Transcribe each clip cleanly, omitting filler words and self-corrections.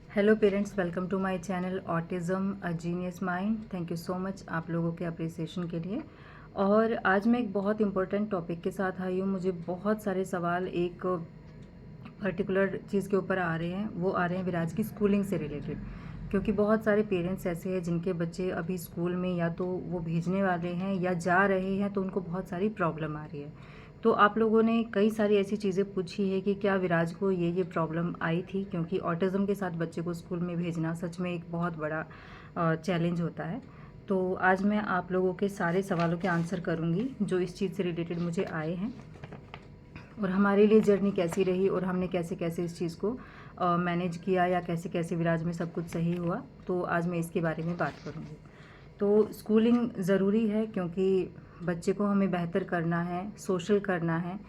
Hello parents, welcome to my channel autism a genius mind. Thank you so much आप लोगों के appreciation के लिए। और आज मैं एक बहुत इंपॉर्टेंट टॉपिक के साथ आई हूँ। मुझे बहुत सारे सवाल एक पर्टिकुलर चीज़ के ऊपर आ रहे हैं, वो आ रहे हैं विराज की स्कूलिंग से रिलेटेड। क्योंकि बहुत सारे पेरेंट्स ऐसे हैं जिनके बच्चे अभी स्कूल में या तो वो भेजने वाले हैं या जा रहे हैं, तो उनको बहुत सारी प्रॉब्लम आ रही है। तो आप लोगों ने कई सारी ऐसी चीज़ें पूछी है कि क्या विराज को ये प्रॉब्लम आई थी, क्योंकि ऑटिज़म के साथ बच्चे को स्कूल में भेजना सच में एक बहुत बड़ा चैलेंज होता है। तो आज मैं आप लोगों के सारे सवालों के आंसर करूँगी जो इस चीज़ से रिलेटेड मुझे आए हैं, और हमारे लिए जर्नी कैसी रही और हमने कैसे कैसे इस चीज़ को मैनेज किया, या कैसे कैसे विराज में सब कुछ सही हुआ। तो आज मैं इसके बारे में बात करूँगी। तो स्कूलिंग ज़रूरी है क्योंकि बच्चे को हमें बेहतर करना है, सोशल करना है।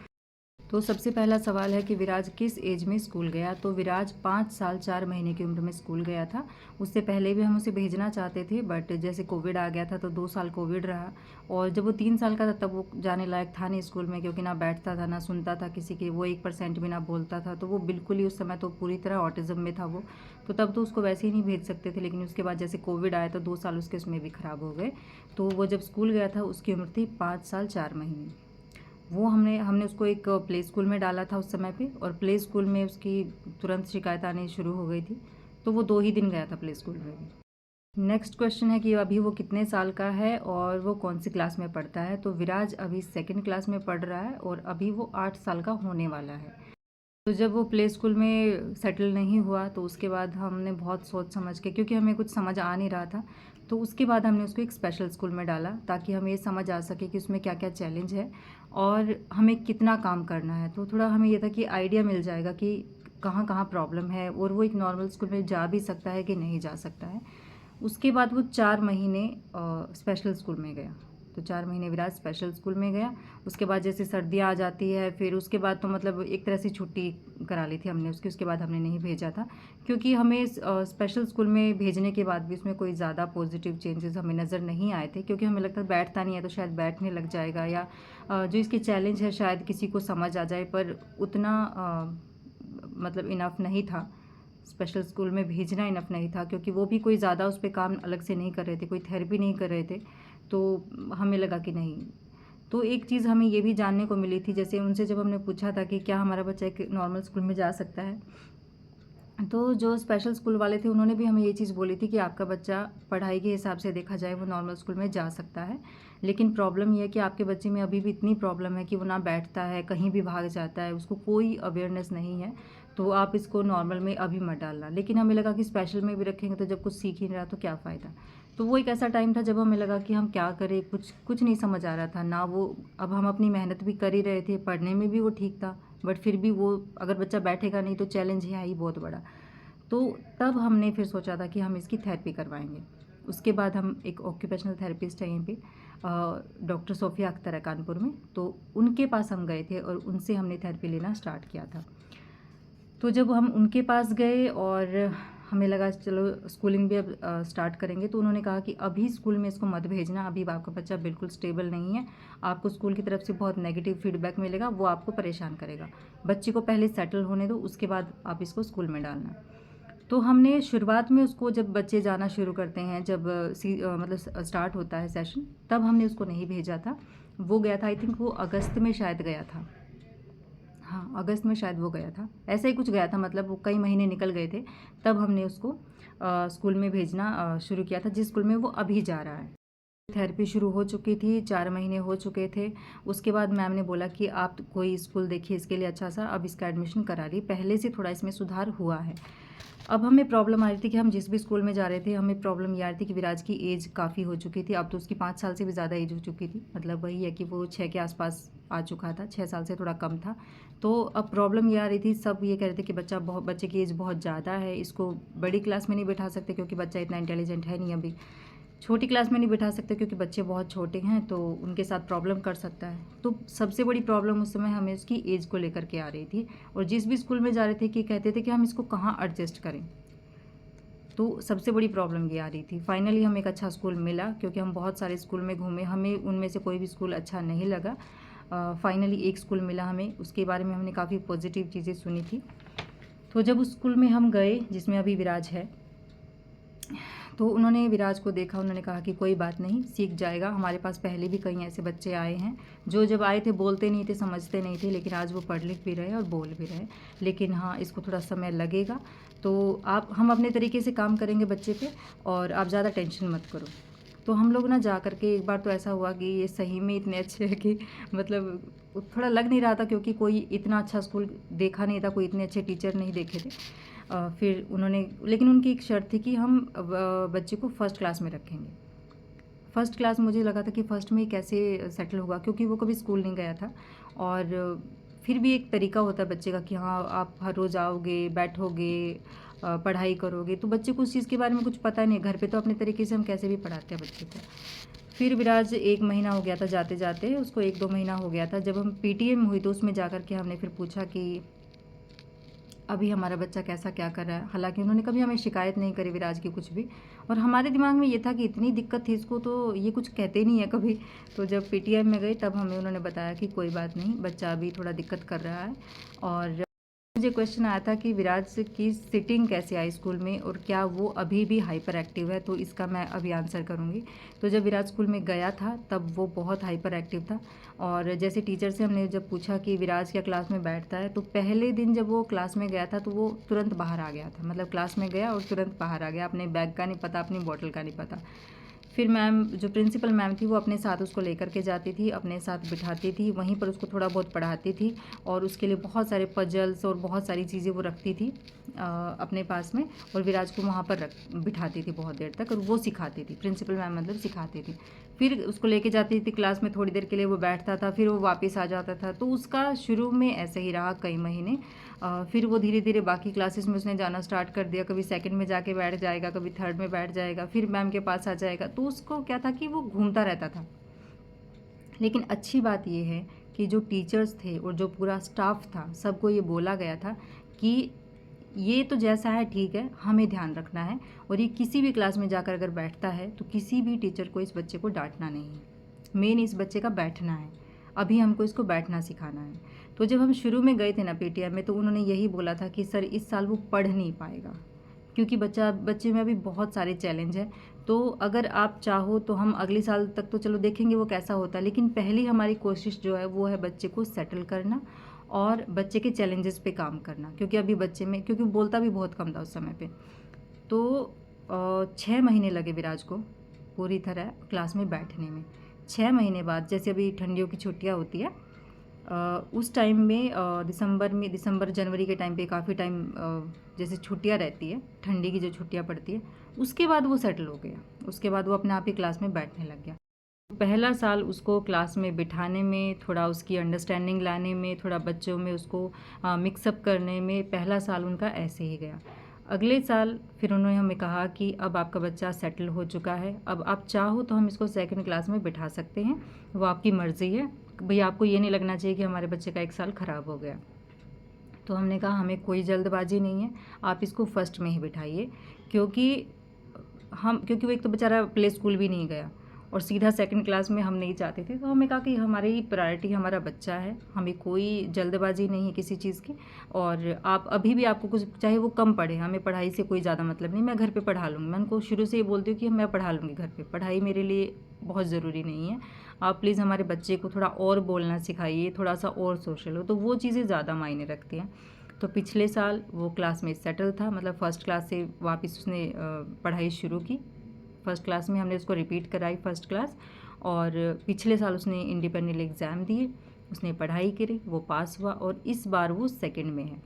तो सबसे पहला सवाल है कि विराज किस एज में स्कूल गया। तो विराज 5 साल 4 महीने की उम्र में स्कूल गया था। उससे पहले भी हम उसे भेजना चाहते थे, बट जैसे कोविड आ गया था तो 2 साल कोविड रहा। और जब वो 3 साल का था तब वो जाने लायक था नहीं स्कूल में, क्योंकि ना बैठता था, ना सुनता था किसी की, वो 1% भी ना बोलता था। तो वो बिल्कुल ही उस समय तो पूरी तरह ऑटिज़म में था वो। तो तब तो उसको वैसे ही नहीं भेज सकते थे, लेकिन उसके बाद जैसे कोविड आया तो 2 साल उसके उसमें भी ख़राब हो गए। तो वो जब स्कूल गया था उसकी उम्र थी 5 साल 4 महीने। वो हमने हमने उसको एक प्ले स्कूल में डाला था उस समय पे, और प्ले स्कूल में उसकी तुरंत शिकायत आनी शुरू हो गई थी। तो वो 2 ही दिन गया था प्ले स्कूल में भी। नेक्स्ट क्वेश्चन है कि अभी वो कितने साल का है और वो कौन सी क्लास में पढ़ता है। तो विराज अभी सेकंड क्लास में पढ़ रहा है और अभी वो 8 साल का होने वाला है। तो जब वो प्ले स्कूल में सेटल नहीं हुआ तो उसके बाद हमने बहुत सोच समझ के, क्योंकि हमें कुछ समझ आ नहीं रहा था, तो उसके बाद हमने उसको एक स्पेशल स्कूल में डाला, ताकि हमें ये समझ आ सके कि उसमें क्या क्या चैलेंज है और हमें कितना काम करना है। तो थोड़ा हमें ये था कि आइडिया मिल जाएगा कि कहाँ कहाँ प्रॉब्लम है, और वो एक नॉर्मल स्कूल में जा भी सकता है कि नहीं जा सकता है। उसके बाद वो 4 महीने स्पेशल स्कूल में गया। तो 4 महीने विराज स्पेशल स्कूल में गया। उसके बाद जैसे सर्दियाँ आ जाती है, फिर उसके बाद तो मतलब एक तरह से छुट्टी करा ली थी हमने उसकी। उसके बाद हमने नहीं भेजा था, क्योंकि हमें स्पेशल स्कूल में भेजने के बाद भी उसमें कोई ज़्यादा पॉजिटिव चेंजेस हमें नज़र नहीं आए थे, क्योंकि हमें लगता बैठता नहीं है तो शायद बैठने लग जाएगा, या जो इसके चैलेंज है शायद किसी को समझ आ जाए, पर उतना मतलब इनफ नहीं था। स्पेशल स्कूल में भेजना इनफ नहीं था, क्योंकि वो भी कोई ज़्यादा उस पर काम अलग से नहीं कर रहे थे, कोई थेरेपी नहीं कर रहे थे। तो हमें लगा कि नहीं। तो एक चीज़ हमें ये भी जानने को मिली थी, जैसे उनसे जब हमने पूछा था कि क्या हमारा बच्चा एक नॉर्मल स्कूल में जा सकता है, तो जो स्पेशल स्कूल वाले थे उन्होंने भी हमें ये चीज़ बोली थी कि आपका बच्चा पढ़ाई के हिसाब से देखा जाए वो नॉर्मल स्कूल में जा सकता है, लेकिन प्रॉब्लम ये है कि आपके बच्चे में अभी भी इतनी प्रॉब्लम है कि वो ना बैठता है, कहीं भी भाग जाता है, उसको कोई अवेयरनेस नहीं है। तो आप इसको नॉर्मल में अभी मत डालना। लेकिन हमें लगा कि स्पेशल में भी रखेंगे तो जब कुछ सीख ही नहीं रहा तो क्या फ़ायदा। तो वो एक ऐसा टाइम था जब हमें लगा कि हम क्या करें, कुछ कुछ नहीं समझ आ रहा था ना। वो अब हम अपनी मेहनत भी कर ही रहे थे, पढ़ने में भी वो ठीक था, बट फिर भी वो अगर बच्चा बैठेगा नहीं तो चैलेंज है ही बहुत बड़ा। तो तब हमने फिर सोचा था कि हम इसकी थेरेपी करवाएंगे। उसके बाद हम एक ऑक्यूपेशनल थेरेपिस्ट है यहीं पे, डॉक्टर सोफिया अख्तर है कानपुर में, तो उनके पास हम गए थे और उनसे हमने थेरेपी लेना स्टार्ट किया था। तो जब हम उनके पास गए और हमें लगा चलो स्कूलिंग भी अब स्टार्ट करेंगे, तो उन्होंने कहा कि अभी स्कूल में इसको मत भेजना, अभी आपका बच्चा बिल्कुल स्टेबल नहीं है, आपको स्कूल की तरफ से बहुत नेगेटिव फीडबैक मिलेगा, वो आपको परेशान करेगा। बच्चे को पहले सेटल होने दो, उसके बाद आप इसको स्कूल में डालना। तो हमने शुरुआत में उसको, जब बच्चे जाना शुरू करते हैं, जब मतलब स्टार्ट होता है सेशन, तब हमने उसको नहीं भेजा था। वो गया था, आई थिंक वो अगस्त में शायद गया था। हाँ, अगस्त में शायद वो गया था, ऐसा ही कुछ गया था, मतलब वो कई महीने निकल गए थे। तब हमने उसको स्कूल में भेजना शुरू किया था, जिस स्कूल में वो अभी जा रहा है। थेरेपी शुरू हो चुकी थी, 4 महीने हो चुके थे। उसके बाद मैम ने बोला कि आप कोई स्कूल देखिए इसके लिए अच्छा सा, अब इसका एडमिशन करा ली, पहले से थोड़ा इसमें सुधार हुआ है। अब हमें प्रॉब्लम आ रही थी कि हम जिस भी स्कूल में जा रहे थे, हमें प्रॉब्लम ये आ रही थी कि विराज की एज काफ़ी हो चुकी थी। अब तो उसकी 5 साल से भी ज़्यादा एज हो चुकी थी, मतलब वही है कि वो 6 के आसपास आ चुका था, 6 साल से थोड़ा कम था। तो अब प्रॉब्लम ये आ रही थी, सब ये कह रहे थे कि बच्चे की एज बहुत ज़्यादा है, इसको बड़ी क्लास में नहीं बैठा सकते क्योंकि बच्चा इतना इंटेलिजेंट है नहीं अभी। छोटी क्लास में नहीं बिठा सकते क्योंकि बच्चे बहुत छोटे हैं, तो उनके साथ प्रॉब्लम कर सकता है। तो सबसे बड़ी प्रॉब्लम उस समय हमें उसकी एज को लेकर के आ रही थी, और जिस भी स्कूल में जा रहे थे कि कहते थे कि हम इसको कहाँ एडजस्ट करें। तो सबसे बड़ी प्रॉब्लम ये आ रही थी। फाइनली हमें एक अच्छा स्कूल मिला, क्योंकि हम बहुत सारे स्कूल में घूमे, हमें उनमें से कोई भी स्कूल अच्छा नहीं लगा। फाइनली एक स्कूल मिला हमें, उसके बारे में हमने काफ़ी पॉजिटिव चीज़ें सुनी थी। तो जब उस स्कूल में हम गए जिसमें अभी विराज है, तो उन्होंने विराज को देखा, उन्होंने कहा कि कोई बात नहीं, सीख जाएगा। हमारे पास पहले भी कई ऐसे बच्चे आए हैं जो जब आए थे बोलते नहीं थे, समझते नहीं थे, लेकिन आज वो पढ़ लिख भी रहे और बोल भी रहे। लेकिन हाँ, इसको थोड़ा समय लगेगा, तो हम अपने तरीके से काम करेंगे बच्चे पे, और आप ज़्यादा टेंशन मत करो। तो हम लोग ना जा कर के एक बार तो ऐसा हुआ कि ये सही में इतने अच्छे हैं कि मतलब थोड़ा लग नहीं रहा था, क्योंकि कोई इतना अच्छा स्कूल देखा नहीं था, कोई इतने अच्छे टीचर नहीं देखे थे। फिर उन्होंने, लेकिन उनकी एक शर्त थी कि हम बच्चे को फ़र्स्ट क्लास में रखेंगे। फ़र्स्ट क्लास मुझे लगा था कि फ़र्स्ट में कैसे सेटल होगा, क्योंकि वो कभी स्कूल नहीं गया था। और फिर भी एक तरीका होता है बच्चे का कि हाँ, आप हर रोज़ आओगे, बैठोगे, पढ़ाई करोगे, तो बच्चे को उस चीज़ के बारे में कुछ पता नहीं है। घर पे तो अपने तरीके से हम कैसे भी पढ़ाते हैं बच्चे को। फिर विराज 1 महीना हो गया था जाते जाते, उसको 1-2 महीना हो गया था। जब हम पीटीएम हुई तो उसमें जा कर के हमने फिर पूछा कि अभी हमारा बच्चा कैसा क्या कर रहा है। हालांकि उन्होंने कभी हमें शिकायत नहीं करी विराज की कुछ भी, और हमारे दिमाग में ये था कि इतनी दिक्कत थी इसको, तो ये कुछ कहते नहीं है कभी। तो जब पीटीएम में गई तब हमें उन्होंने बताया कि कोई बात नहीं, बच्चा अभी थोड़ा दिक्कत कर रहा है। और मुझे क्वेश्चन आया था कि विराज की सिटिंग कैसे आई स्कूल में, और क्या वो अभी भी हाइपर एक्टिव है, तो इसका मैं अभी आंसर करूँगी। तो जब विराज स्कूल में गया था तब वो बहुत हाइपर एक्टिव था। और जैसे टीचर से हमने जब पूछा कि विराज क्या क्लास में बैठता है, तो पहले दिन जब वो क्लास में गया था तो वो तुरंत बाहर आ गया था। मतलब क्लास में गया और तुरंत बाहर आ गया, अपने बैग का नहीं पता, अपनी बॉटल का नहीं पता। फिर मैम, जो प्रिंसिपल मैम थी, वो अपने साथ उसको लेकर के जाती थी, अपने साथ बिठाती थी, वहीं पर उसको थोड़ा बहुत पढ़ाती थी, और उसके लिए बहुत सारे पजल्स और बहुत सारी चीज़ें वो रखती थी अपने पास में, और विराज को वहाँ पर बिठाती थी बहुत देर तक, और वो सिखाती थी। प्रिंसिपल मैम मतलब सिखाती थी। फिर उसको लेके जाती थी क्लास में, थोड़ी देर के लिए वो बैठता था, फिर वो वापस आ जाता था। तो उसका शुरू में ऐसे ही रहा कई महीने। फिर वो धीरे धीरे बाकी क्लासेस में उसने जाना स्टार्ट कर दिया। कभी सेकंड में जाके बैठ जाएगा, कभी थर्ड में बैठ जाएगा, फिर मैम के पास आ जाएगा। तो उसको क्या था कि वो घूमता रहता था। लेकिन अच्छी बात ये है कि जो टीचर्स थे और जो पूरा स्टाफ था, सबको ये बोला गया था कि ये तो जैसा है ठीक है, हमें ध्यान रखना है, और ये किसी भी क्लास में जाकर अगर बैठता है तो किसी भी टीचर को इस बच्चे को डांटना नहीं है। मेन इस बच्चे का बैठना है, अभी हमको इसको बैठना सिखाना है। तो जब हम शुरू में गए थे ना पीटीएम में, तो उन्होंने यही बोला था कि सर इस साल वो पढ़ नहीं पाएगा, क्योंकि बच्चे में अभी बहुत सारे चैलेंज हैं। तो अगर आप चाहो तो हम अगले साल तक तो चलो देखेंगे वो कैसा होता है, लेकिन पहली हमारी कोशिश जो है वो है बच्चे को सेटल करना और बच्चे के चैलेंजेस पे काम करना, क्योंकि अभी बच्चे में, क्योंकि बोलता भी बहुत कम था उस समय पे। तो 6 महीने लगे विराज को पूरी तरह क्लास में बैठने में। 6 महीने बाद, जैसे अभी ठंडियों की छुट्टियाँ होती है, उस टाइम में दिसंबर जनवरी के टाइम पे काफ़ी टाइम जैसे छुट्टियाँ रहती है, ठंडी की जो छुट्टियाँ पड़ती है, उसके बाद वो सेटल हो गया। उसके बाद वो अपने आप ही क्लास में बैठने लग गया। पहला साल उसको क्लास में बिठाने में, थोड़ा उसकी अंडरस्टैंडिंग लाने में, थोड़ा बच्चों में उसको मिक्सअप करने में, पहला साल उनका ऐसे ही गया। अगले साल फिर उन्होंने हमें कहा कि अब आपका बच्चा सेटल हो चुका है, अब आप चाहो तो हम इसको सेकंड क्लास में बिठा सकते हैं, वो आपकी मर्ज़ी है। भई आपको ये नहीं लगना चाहिए कि हमारे बच्चे का 1 साल ख़राब हो गया। तो हमने कहा हमें कोई जल्दबाजी नहीं है, आप इसको फर्स्ट में ही बिठाइए, क्योंकि वो एक तो बेचारा प्ले स्कूल भी नहीं गया और सीधा सेकंड क्लास में हम नहीं चाहते थे। तो हमने कहा कि हमारी प्रायोरिटी हमारा बच्चा है, हमें कोई जल्दबाजी नहीं है किसी चीज़ की, और आप अभी भी आपको कुछ चाहे वो कम पढ़े, हमें पढ़ाई से कोई ज़्यादा मतलब नहीं, मैं घर पे पढ़ा लूँगी। मैं उनको शुरू से ये बोलती हूँ कि मैं पढ़ा लूँगी घर पे, पढ़ाई मेरे लिए बहुत ज़रूरी नहीं है। आप प्लीज़ हमारे बच्चे को थोड़ा और बोलना सिखाइए, थोड़ा सा और सोशल हो, तो वो चीज़ें ज़्यादा मायने रखती हैं। तो पिछले साल वो क्लास में सेटल था, मतलब फ़र्स्ट क्लास से वापस उसने पढ़ाई शुरू की। फ़र्स्ट क्लास में हमने उसको रिपीट कराई फ़र्स्ट क्लास, और पिछले साल उसने इंडिपेंडेंट एग्ज़ाम दिए, उसने पढ़ाई करी, वो पास हुआ, और इस बार वो सेकंड में है।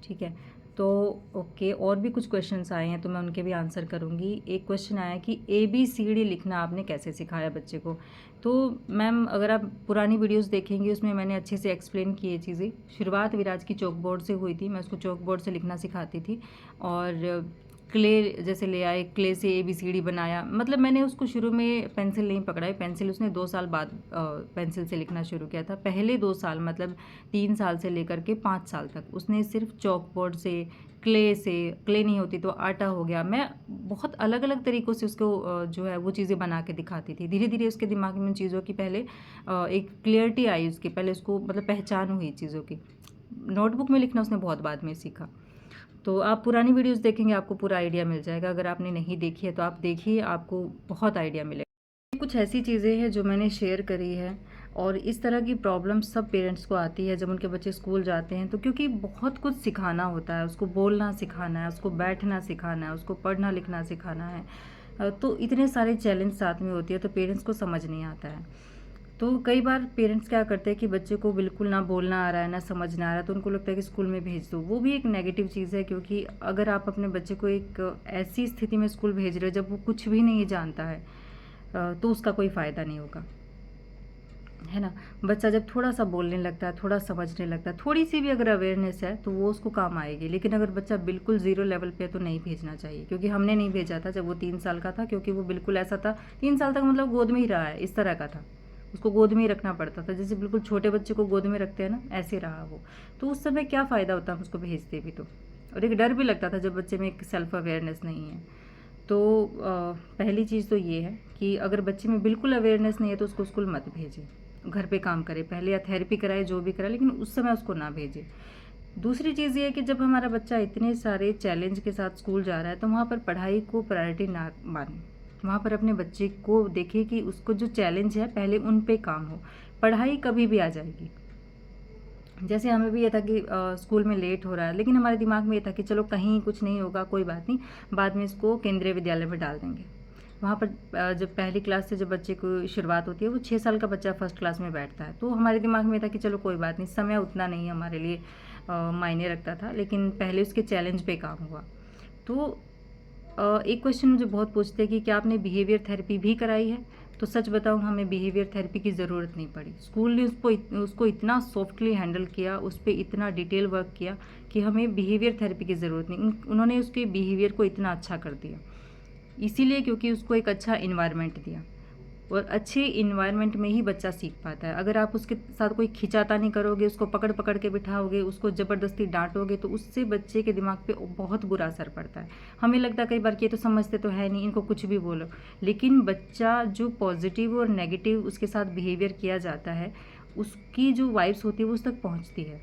ठीक है, तो ओके, और भी कुछ क्वेश्चंस आए हैं तो मैं उनके भी आंसर करूँगी। एक क्वेश्चन आया कि ABCD लिखना आपने कैसे सिखाया बच्चे को। तो मैम, अगर आप पुरानी वीडियोस देखेंगे उसमें मैंने अच्छे से एक्सप्लेन की ये चीज़ें। शुरुआत विराज की चॉक बोर्ड से हुई थी, मैं उसको चॉक बोर्ड से लिखना सिखाती थी, और क्ले जैसे ले आए, क्ले से ABCD बनाया। मतलब मैंने उसको शुरू में पेंसिल नहीं पकड़ाई, पेंसिल उसने 2 साल बाद पेंसिल से लिखना शुरू किया था। पहले 2 साल मतलब 3 साल से लेकर के 5 साल तक उसने सिर्फ चॉक बोर्ड से, क्ले नहीं होती तो आटा हो गया, मैं बहुत अलग अलग तरीक़ों से उसको जो है वो चीज़ें बना के दिखाती थी। धीरे धीरे उसके दिमाग में उन चीज़ों की पहले एक क्लियरिटी आई, उसके पहले उसको मतलब पहचान हुई चीज़ों की। नोटबुक में लिखना उसने बहुत बाद में सीखा। तो आप पुरानी वीडियोस देखेंगे, आपको पूरा आइडिया मिल जाएगा। अगर आपने नहीं देखी है तो आप देखिए, आपको बहुत आइडिया मिलेगा। कुछ ऐसी चीज़ें हैं जो मैंने शेयर करी है, और इस तरह की प्रॉब्लम सब पेरेंट्स को आती है जब उनके बच्चे स्कूल जाते हैं। तो क्योंकि बहुत कुछ सिखाना होता है, उसको बोलना सिखाना है, उसको बैठना सिखाना है, उसको पढ़ना लिखना सिखाना है, तो इतने सारे चैलेंज साथ में होती है, तो पेरेंट्स को समझ नहीं आता है। तो कई बार पेरेंट्स क्या करते हैं कि बच्चे को बिल्कुल ना बोलना आ रहा है, ना समझना आ रहा है, तो उनको लगता है कि स्कूल में भेज दो। वो भी एक नेगेटिव चीज़ है, क्योंकि अगर आप अपने बच्चे को एक ऐसी स्थिति में स्कूल भेज रहे हो जब वो कुछ भी नहीं जानता है, तो उसका कोई फ़ायदा नहीं होगा, है ना। बच्चा जब थोड़ा सा बोलने लगता है, थोड़ा समझने लगता है, थोड़ी सी भी अगर अवेयरनेस है तो वो उसको काम आएगी। लेकिन अगर बच्चा बिल्कुल ज़ीरो लेवल पे है तो नहीं भेजना चाहिए, क्योंकि हमने नहीं भेजा था जब वो 3 साल का था, क्योंकि वो बिल्कुल ऐसा था, 3 साल तक मतलब गोद में ही रहा है, इस तरह का था। उसको गोद में ही रखना पड़ता था, जैसे बिल्कुल छोटे बच्चे को गोद में रखते हैं ना, ऐसे रहा वो। तो उस समय क्या फ़ायदा होता हम उसको भेजते भी तो। और एक डर भी लगता था जब बच्चे में एक सेल्फ अवेयरनेस नहीं है। तो पहली चीज़ तो ये है कि अगर बच्चे में बिल्कुल अवेयरनेस नहीं है तो उसको स्कूल मत भेजें, घर पे काम करे पहले, या थेरेपी कराए, जो भी कराए, लेकिन उस समय उसको ना भेजें। दूसरी चीज़ ये है कि जब हमारा बच्चा इतने सारे चैलेंज के साथ स्कूल जा रहा है, तो वहाँ पर पढ़ाई को प्रायोरिटी ना माने। वहाँ पर अपने बच्चे को देखे कि उसको जो चैलेंज है पहले उन पे काम हो, पढ़ाई कभी भी आ जाएगी। जैसे हमें भी ये था कि स्कूल में लेट हो रहा है, लेकिन हमारे दिमाग में ये था कि चलो कहीं कुछ नहीं होगा, कोई बात नहीं, बाद में इसको केंद्रीय विद्यालय में डाल देंगे। वहाँ पर जब पहली क्लास से जब बच्चे को शुरुआत होती है, वो 6 साल का बच्चा फर्स्ट क्लास में बैठता है, तो हमारे दिमाग में था कि चलो कोई बात नहीं, समय उतना नहीं हमारे लिए मायने रखता था, लेकिन पहले उसके चैलेंज पे काम हुआ। तो एक क्वेश्चन मुझे बहुत पूछते हैं कि क्या आपने बिहेवियर थेरेपी भी कराई है? तो सच बताऊँ, हमें बिहेवियर थेरेपी की ज़रूरत नहीं पड़ी। स्कूल ने उसको इतना सॉफ्टली हैंडल किया, उस पे इतना डिटेल वर्क किया कि हमें बिहेवियर थेरेपी की ज़रूरत नहीं। उन्होंने उसके बिहेवियर को इतना अच्छा कर दिया। इसीलिए क्योंकि उसको एक अच्छा इन्वायरमेंट दिया, और अच्छे इन्वायरमेंट में ही बच्चा सीख पाता है। अगर आप उसके साथ कोई खिंचातानी करोगे, उसको पकड़ पकड़ के बिठाओगे, उसको ज़बरदस्ती डांटोगे, तो उससे बच्चे के दिमाग पे बहुत बुरा असर पड़ता है। हमें लगता है कई बार कि ये तो समझते तो है नहीं, इनको कुछ भी बोलो, लेकिन बच्चा जो पॉजिटिव और नेगेटिव उसके साथ बिहेवियर किया जाता है, उसकी जो वाइब्स होती है वो उस तक पहुँचती है।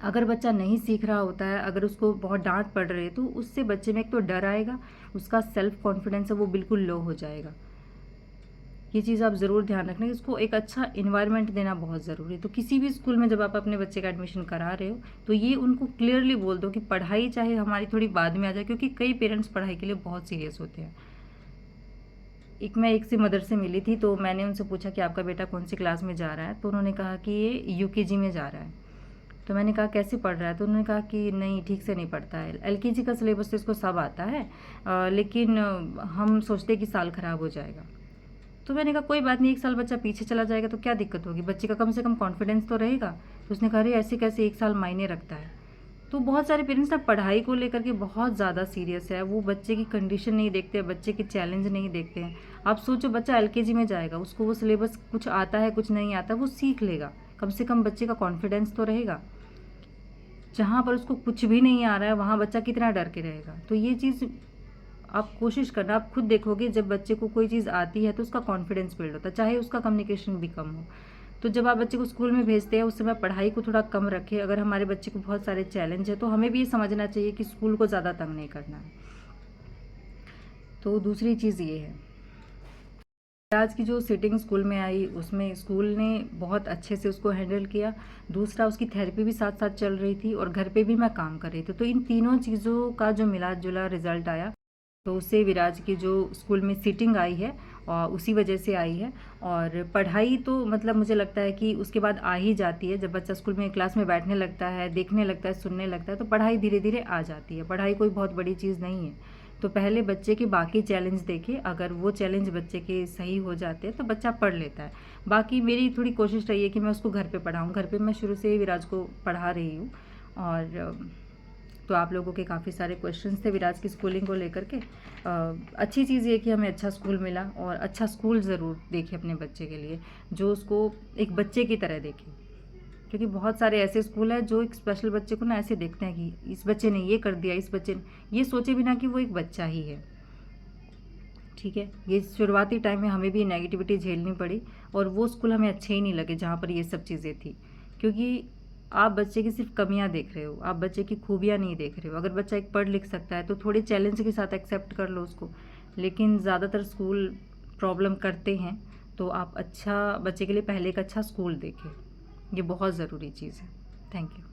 अगर बच्चा नहीं सीख रहा होता है, अगर उसको बहुत डांट पड़ रही है, तो उससे बच्चे में एक तो डर आएगा, उसका सेल्फ कॉन्फिडेंस है वो बिल्कुल लो हो जाएगा। ये चीज़ आप ज़रूर ध्यान रखना कि इसको एक अच्छा इन्वायरमेंट देना बहुत ज़रूरी है। तो किसी भी स्कूल में जब आप अपने बच्चे का एडमिशन करा रहे हो, तो ये उनको क्लियरली बोल दो कि पढ़ाई चाहे हमारी थोड़ी बाद में आ जाए, क्योंकि कई पेरेंट्स पढ़ाई के लिए बहुत सीरियस होते हैं। मैं एक से मदर से मिली थी, तो मैंने उनसे पूछा कि आपका बेटा कौन सी क्लास में जा रहा है, तो उन्होंने कहा कि ये यूकेजी में जा रहा है। तो मैंने कहा कैसे पढ़ रहा है, तो उन्होंने कहा कि नहीं, ठीक से नहीं पढ़ता है, एलकेजी का सिलेबस तो इसको सब आता है, लेकिन हम सोचते हैं कि साल ख़राब हो जाएगा। तो मैंने कहा कोई बात नहीं, 1 साल बच्चा पीछे चला जाएगा तो क्या दिक्कत होगी, बच्चे का कम से कम कॉन्फिडेंस तो रहेगा। तो उसने कहा अरे ऐसे कैसे, 1 साल मायने रखता है। तो बहुत सारे पेरेंट्स ना पढ़ाई को लेकर के बहुत ज़्यादा सीरियस है, वो बच्चे की कंडीशन नहीं देखते, बच्चे के चैलेंज नहीं देखते हैं। आप सोचो, बच्चा एलकेजी में जाएगा, उसको वो सिलेबस कुछ आता है कुछ नहीं आता, वो सीख लेगा, कम से कम बच्चे का कॉन्फिडेंस तो रहेगा। जहाँ पर उसको कुछ भी नहीं आ रहा है, वहाँ बच्चा कितना डर के रहेगा। तो ये चीज़ आप कोशिश करना, आप खुद देखोगे जब बच्चे को कोई चीज़ आती है तो उसका कॉन्फिडेंस बिल्ड होता है, चाहे उसका कम्युनिकेशन भी कम हो। तो जब आप बच्चे को स्कूल में भेजते हैं, उस समय पढ़ाई को थोड़ा कम रखें। अगर हमारे बच्चे को बहुत सारे चैलेंज है, तो हमें भी ये समझना चाहिए कि स्कूल को ज़्यादा तंग नहीं करना है। तो दूसरी चीज़ ये है, आज की जो सीटिंग स्कूल में आई, उसमें स्कूल ने बहुत अच्छे से उसको हैंडल किया। दूसरा, उसकी थेरेपी भी साथ साथ चल रही थी, और घर पे भी मैं काम कर रही थी। तो इन तीनों चीज़ों का जो मिला जुला रिजल्ट आया, तो उससे विराज की जो स्कूल में सीटिंग आई है, और उसी वजह से आई है। और पढ़ाई तो मतलब मुझे लगता है कि उसके बाद आ ही जाती है। जब बच्चा स्कूल में क्लास में बैठने लगता है, देखने लगता है, सुनने लगता है, तो पढ़ाई धीरे धीरे आ जाती है। पढ़ाई कोई बहुत बड़ी चीज़ नहीं है। तो पहले बच्चे के बाकी चैलेंज देखे, अगर वो चैलेंज बच्चे के सही हो जाते हैं तो बच्चा पढ़ लेता है। बाकी मेरी थोड़ी कोशिश रही है कि मैं उसको घर पे पढ़ाऊँ। घर पे मैं शुरू से ही विराज को पढ़ा रही हूँ। और तो आप लोगों के काफ़ी सारे क्वेश्चंस थे विराज की स्कूलिंग को लेकर के। अच्छी चीज़ ये कि हमें अच्छा स्कूल मिला, और अच्छा स्कूल ज़रूर देखें अपने बच्चे के लिए, जो उसको एक बच्चे की तरह देखें। क्योंकि बहुत सारे ऐसे स्कूल हैं जो एक स्पेशल बच्चे को ना ऐसे देखते हैं कि इस बच्चे ने ये कर दिया, इस बच्चे ने ये सोचे बिना कि वो एक बच्चा ही है। ठीक है, ये शुरुआती टाइम में हमें भी नेगेटिविटी झेलनी पड़ी, और वो स्कूल हमें अच्छे ही नहीं लगे जहाँ पर ये सब चीज़ें थी। क्योंकि आप बच्चे की सिर्फ कमियां देख रहे हो, आप बच्चे की खूबियां नहीं देख रहे हो। अगर बच्चा एक पढ़ लिख सकता है तो थोड़े चैलेंज के साथ एक्सेप्ट कर लो उसको, लेकिन ज़्यादातर स्कूल प्रॉब्लम करते हैं, तो आप अच्छा बच्चे के लिए पहले एक अच्छा स्कूल देखें, ये बहुत ज़रूरी चीज़ है। Thank you.